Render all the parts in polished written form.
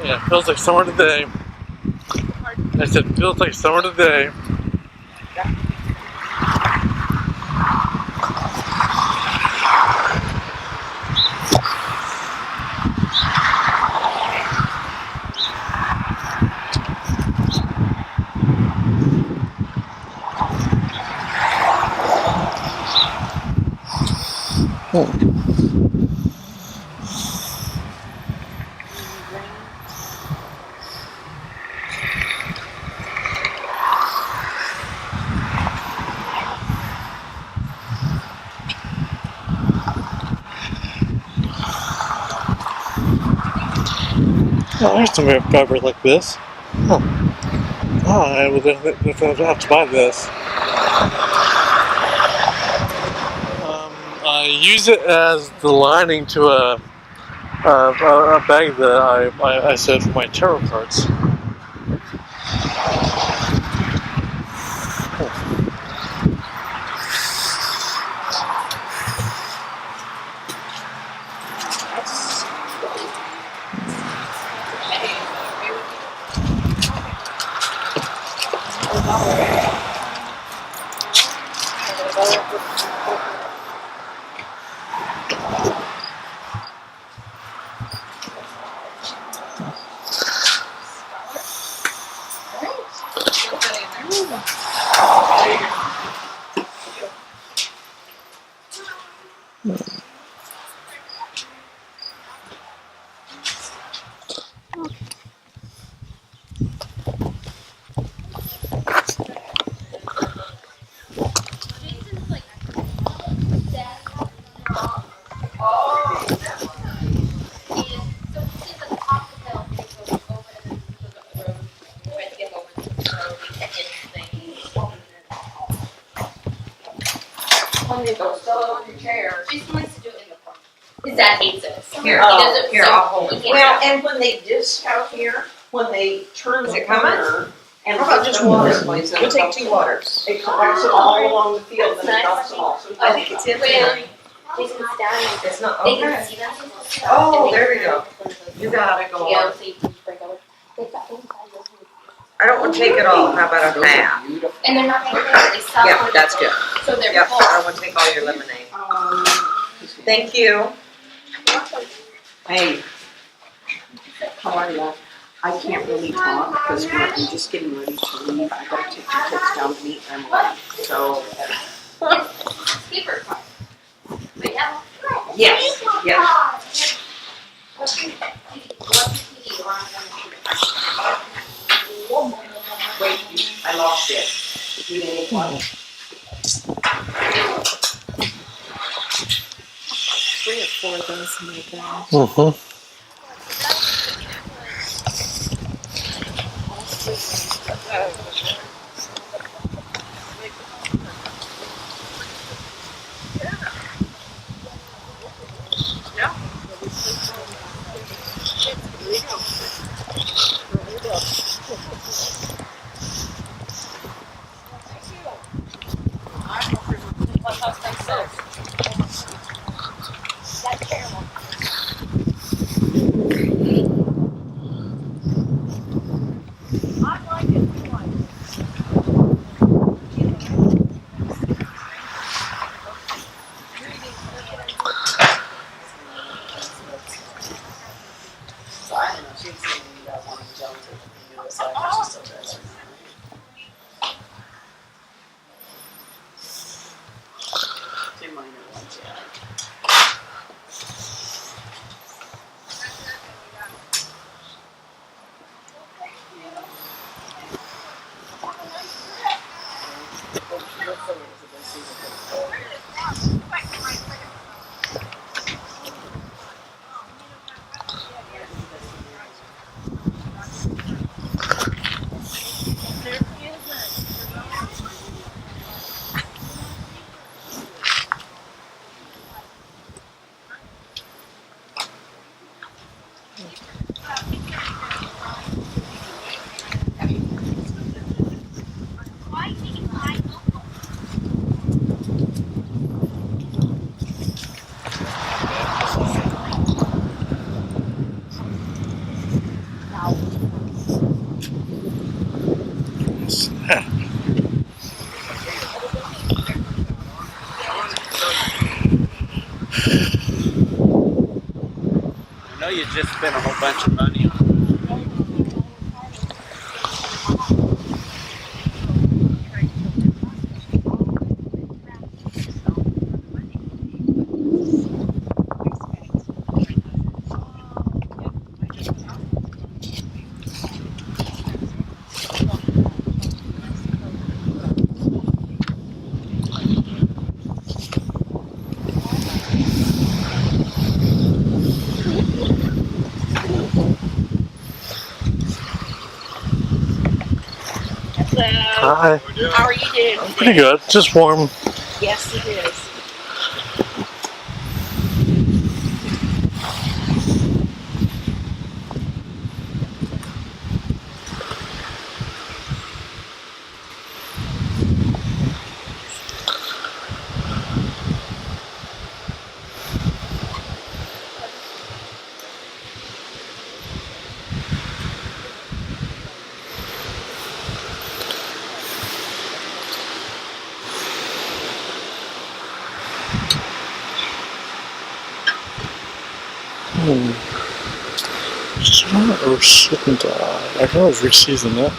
Yeah, feels like summer today. I said, feels like summer today. Oh, there's some fabric like this. Huh. Oh, I would have to buy this. I use it as the lining to a bag that I sewed for my tarot cards. On your chair. Jason likes to do it in the front. His dad hates it. Here, He does it here, so I'll hold it. Well, and when they disc out here, when they turn Is the it coming? corner and How about just water, please? We'll take 2 waters. It drops them all along the field and it drops them all. I think it's in there. Jason's down. It's not, They okay. can see them. Oh, there we go. You got it, go Yeah, on. so you can break over. I don't want to take it all, how about a half? And they're not going to they sell Yeah, for that's the- good. So they're Yep, full. I don't want to take all your lemonade. Thank you. Hey, how are you? I can't really talk because I'm just getting ready to leave. I gotta take the kids down to meet Emily. So, Paper cut. Right now? yes, yes. Wait, I lost it. You need one? 3 or 4 of those in my bag. Mm-hmm. just spent a whole bunch of money on it. Hi. How are you doing? I'm pretty good. Just warm. Yes, it is. Or shouldn't I? I can always reseason it.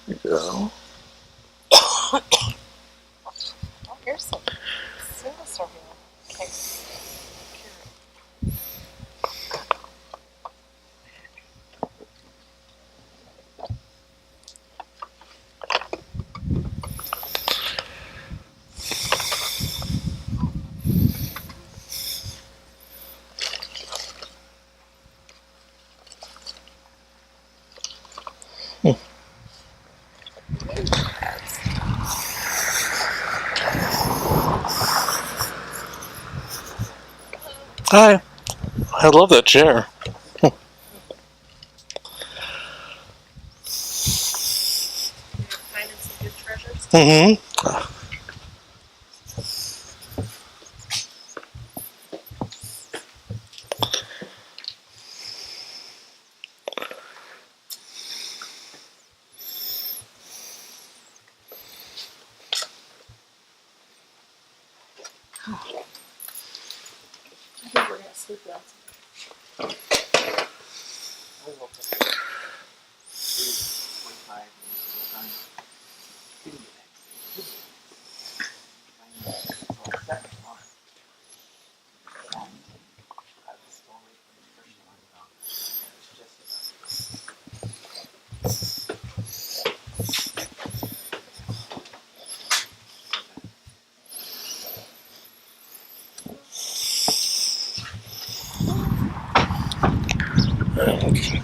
There you go. Oh, here's some single serving cakes. Hi. I love that chair. Finding some good treasures. Mm-hmm. I think we're gonna sleep well. Okay.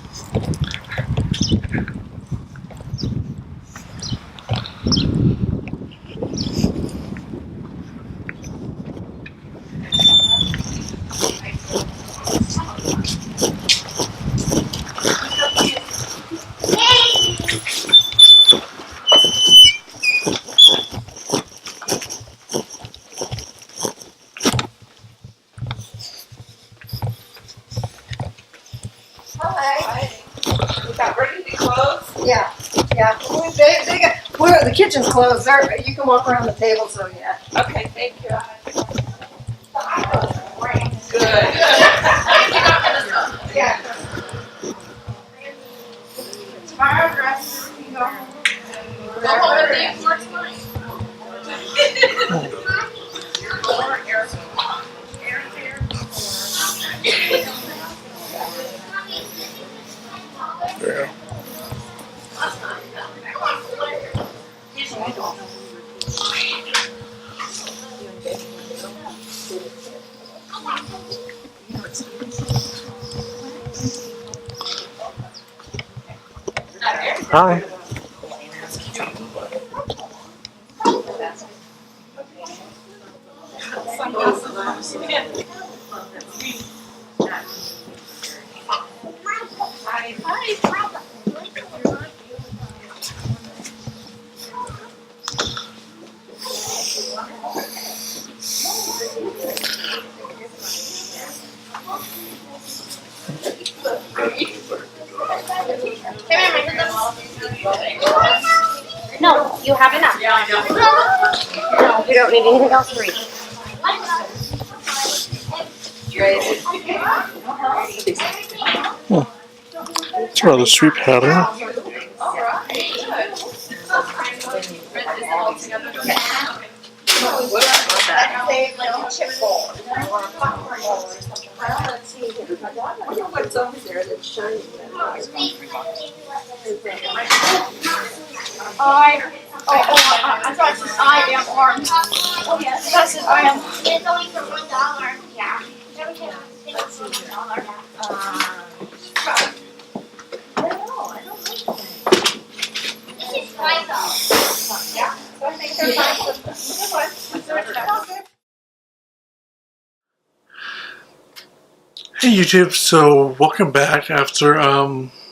Hi. You got ready to close? Yeah. The kitchen's closed. You can walk around the table, so yeah. Okay, thank you. Good. Yeah. Tomorrow, dress. You know. Go home with you for tonight. Yeah. Hi. No, you have enough. No, you don't need anything else to read. It's a rather sweet pattern. What's over there that's shiny? I thought it was I am armed. Oh, yes. That's his I am. It's only for $1. Yeah. It's for $1. I don't know. I don't think so. This is $5. Yeah. So I think they're fine. Hey YouTube, so welcome back after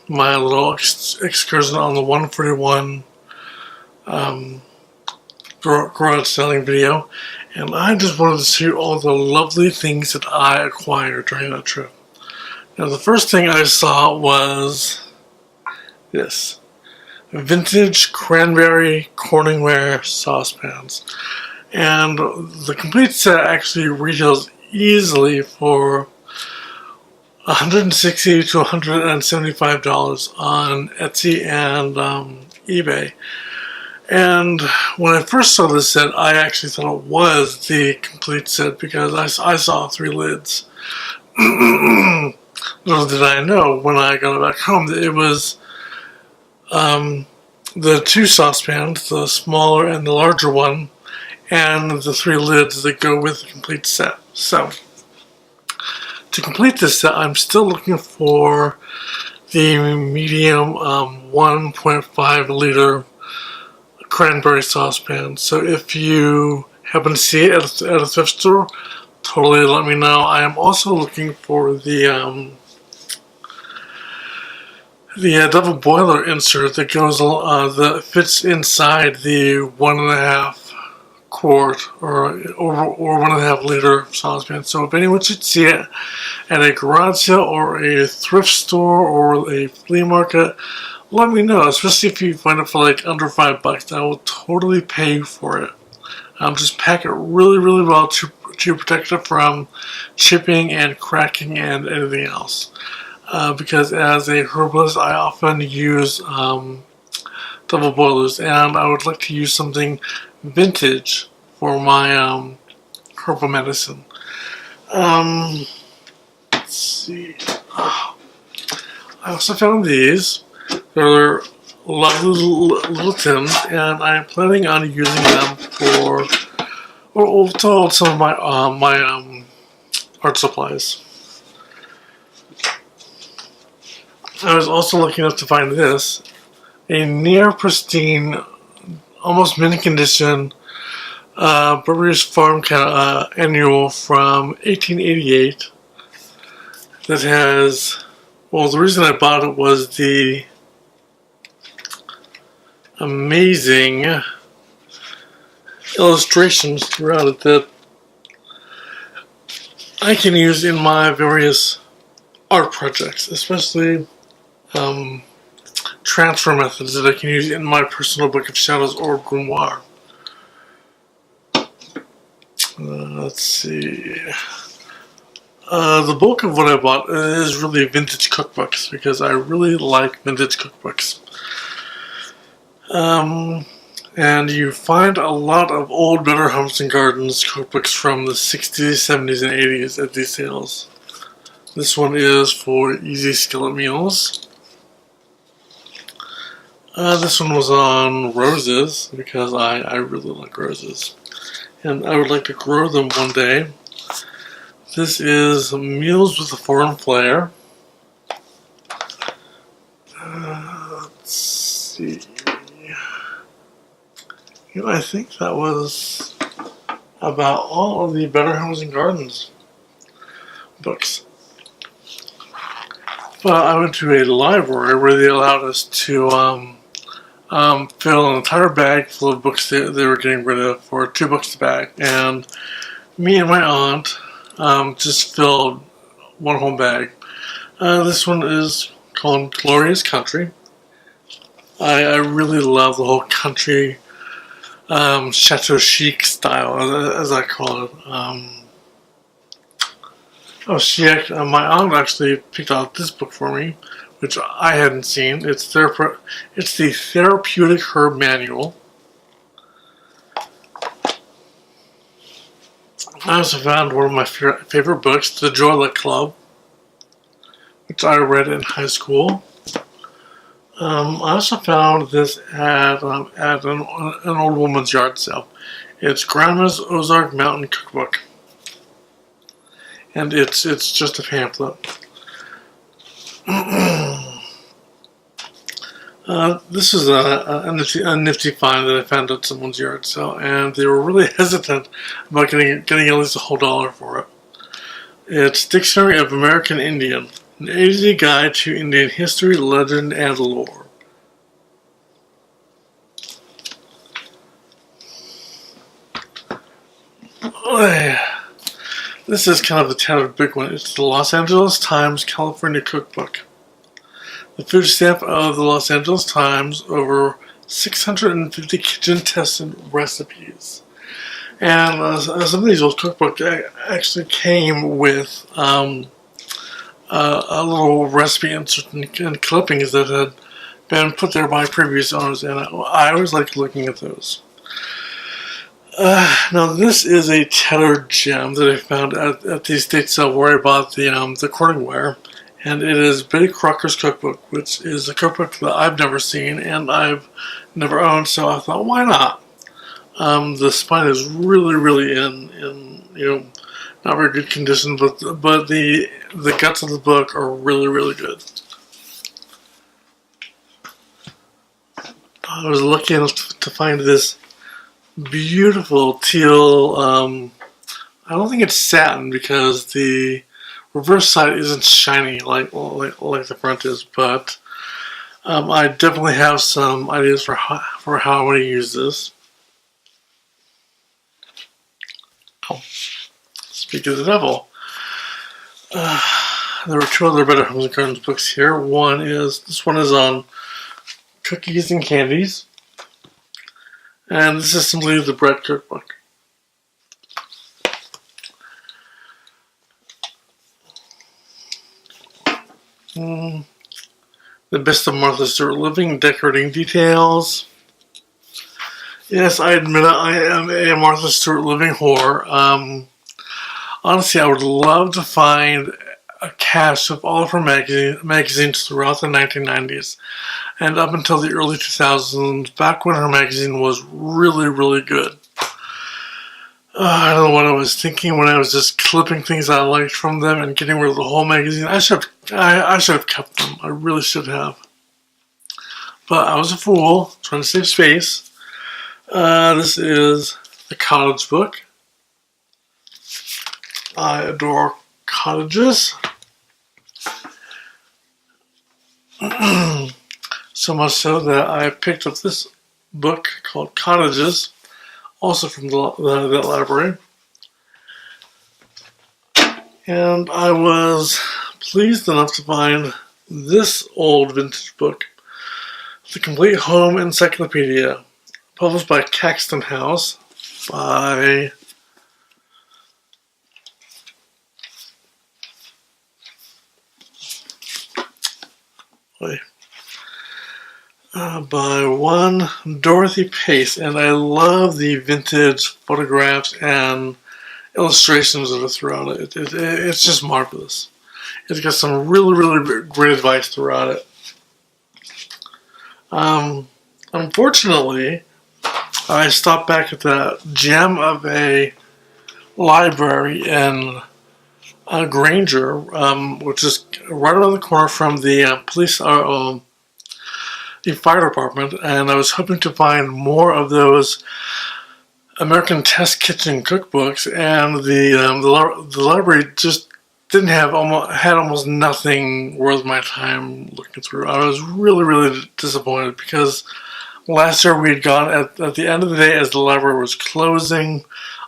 my little excursion on the 141 garage selling video, and I just wanted to see all the lovely things that I acquired during that trip. Now the first thing I saw was this vintage cranberry Corningware saucepans, and the complete set actually retails easily for $160 to $175 on Etsy and eBay. And when I first saw this set, I actually thought it was the complete set because I saw 3 lids. Little did I know when I got it back home that it was the 2 saucepans, the smaller and the larger one, and the 3 lids that go with the complete set. So to complete this set, I'm still looking for the medium 1.5 liter cranberry saucepan. So if you happen to see it at a thrift store, totally let me know. I am also looking for the double boiler insert that goes that fits inside the 1.5 quart or 1.5 liter saucepan. So if anyone should see it at a garage sale or a thrift store or a flea market, let me know, especially if you find it for like under $5. I will totally pay you for it. Just pack it really, really well to protect it from chipping and cracking and anything else. Because as a herbalist, I often use double boilers, and I would like to use something vintage for my herbal medicine. Let's see. I also found these. They're lovely little tins, and I'm planning on using them to hold some of my art supplies. I was also lucky enough to find this, a near pristine, almost mint condition Burberry's Farm annual from 1888 that has, well, the reason I bought it was the amazing illustrations throughout it that I can use in my various art projects, especially transfer methods that I can use in my personal book of shadows or grimoire. Let's see. The bulk of what I bought is really vintage cookbooks because I really like vintage cookbooks. And you find a lot of old Better Homes and Gardens cookbooks from the 60s, 70s, and 80s at these sales. This one is for easy skillet meals. This one was on roses because I really like roses. And I would like to grow them one day. This is Meals with a Foreign Flair. Let's see. You know, I think that was about all of the Better Homes and Gardens books. But I went to a library where they allowed us to fill an entire bag full of books they were getting rid of for $2 a bag. And me and my aunt just filled one whole bag. This one is called Glorious Country. I really love the whole country chateau chic style, as I call it. My aunt actually picked out this book for me, which I hadn't seen. It's the Therapeutic Herb Manual. I also found one of my favorite books, The Joy Luck Club, which I read in high school. I also found this at an old woman's yard sale. It's Grandma's Ozark Mountain Cookbook, and it's just a pamphlet. This is a nifty find that I found at someone's yard sale, and they were really hesitant about getting at least a whole $1 for it. It's Dictionary of American Indian, an A-to-Z guide to Indian history, legend, and lore. This is kind of a tattered big one. It's the Los Angeles Times California Cookbook. The food stamp of the Los Angeles Times, over 650 kitchen-tested recipes. And some of these old cookbooks actually came with a little recipe insert and clippings that had been put there by previous owners, and I always like looking at those. Now this is a tattered gem that I found at the estate sale where I bought the cording-wire, and it is Betty Crocker's cookbook, which is a cookbook that I've never seen and I've never owned, so I thought, why not? The spine is really in not very good condition, but the guts of the book are really good. I was lucky enough to find this beautiful teal. I don't think it's satin because the reverse side isn't shiny like the front is, but I definitely have some ideas for how I want to use this. Oh, speak of the devil. There were two other Better Homes and Gardens books here. This one is on cookies and candies. And this is simply the bread cookbook. The Best of Martha Stewart Living, Decorating Details. Yes, I admit it, I am a Martha Stewart Living whore. Honestly, I would love to find a cache of all of her magazines throughout the 1990s and up until the early 2000s, back when her magazine was really good. I don't know what I was thinking when I was just clipping things I liked from them and getting rid of the whole magazine. I should have kept them. I really should have. But I was a fool, trying to save space. This is the Cottage book. I adore cottages. So much so that I picked up this book called Cottages, also from that library. And I was pleased enough to find this old vintage book, The Complete Home Encyclopedia, published by Caxton House by one Dorothy Pace, and I love the vintage photographs and illustrations that are throughout it. It's just marvelous. It's got some really great advice throughout it. Unfortunately, I stopped back at that gem of a library in Granger, which is right around the corner from the the fire department, and I was hoping to find more of those American Test Kitchen cookbooks, and the library just didn't have almost nothing worth my time looking through. I was really disappointed because last year we had gone at the end of the day as the library was closing.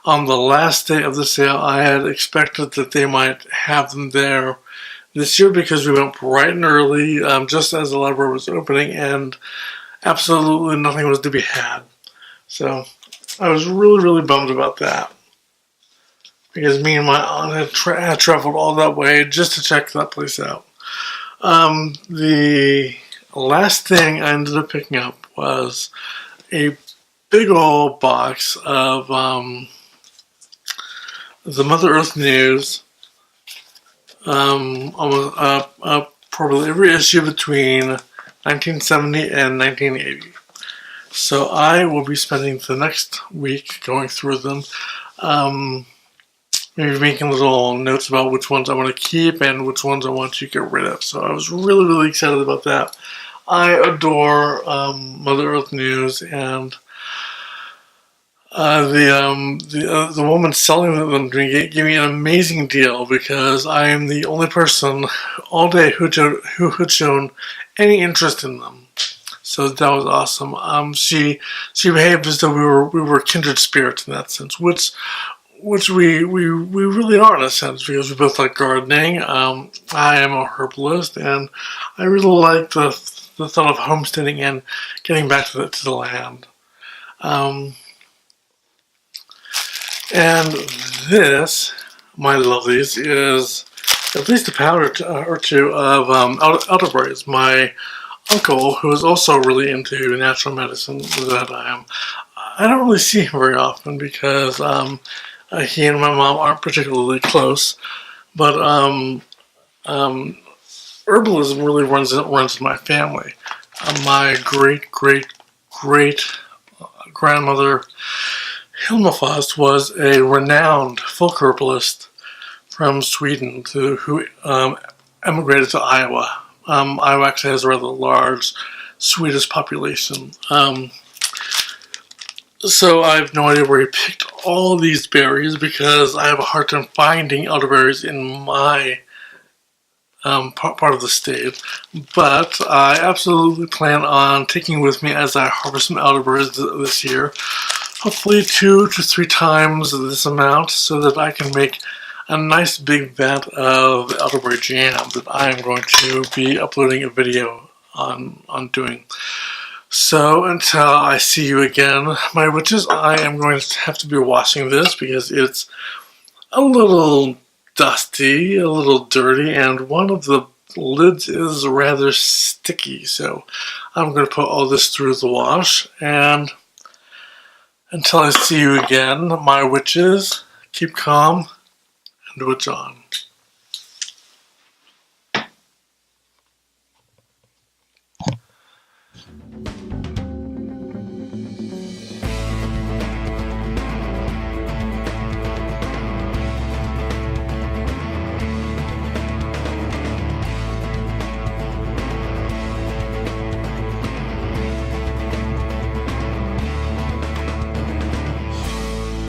On the last day of the sale, I had expected that they might have them there this year because we went bright and early, just as the library was opening, and absolutely nothing was to be had. So I was really bummed about that, because me and my aunt had traveled all that way just to check that place out. The last thing I ended up picking up was a big old box of the Mother Earth News, probably every issue between 1970 and 1980. So I will be spending the next week going through them, maybe making little notes about which ones I want to keep and which ones I want to get rid of. So I was really excited about that. I adore Mother Earth News, and the woman selling them to me gave me an amazing deal because I am the only person all day who had shown any interest in them. So that was awesome. She behaved as though we were kindred spirits in that sense, which we really are in a sense, because we both like gardening. I am a herbalist, and I really like the thought of homesteading and getting back to the land. And this, my lovelies, is at least a pound or two of elderberries. My uncle, who is also really into natural medicine that I am, I don't really see him very often because he and my mom aren't particularly close. But herbalism really runs in my family. My great grandmother Hilmafast was a renowned folk herbalist from Sweden who emigrated to Iowa. Iowa actually has a rather large Swedish population. So I have no idea where he picked all these berries because I have a hard time finding elderberries in my part of the state. But I absolutely plan on taking with me as I harvest some elderberries this year. Hopefully 2 to 3 times this amount, so that I can make a nice big vat of elderberry jam that I am going to be uploading a video on doing. So until I see you again, my witches, I am going to have to be washing this because it's a little dusty, a little dirty, and one of the lids is rather sticky. So I'm going to put all this through the wash, and until I see you again, my witches, keep calm and witch on.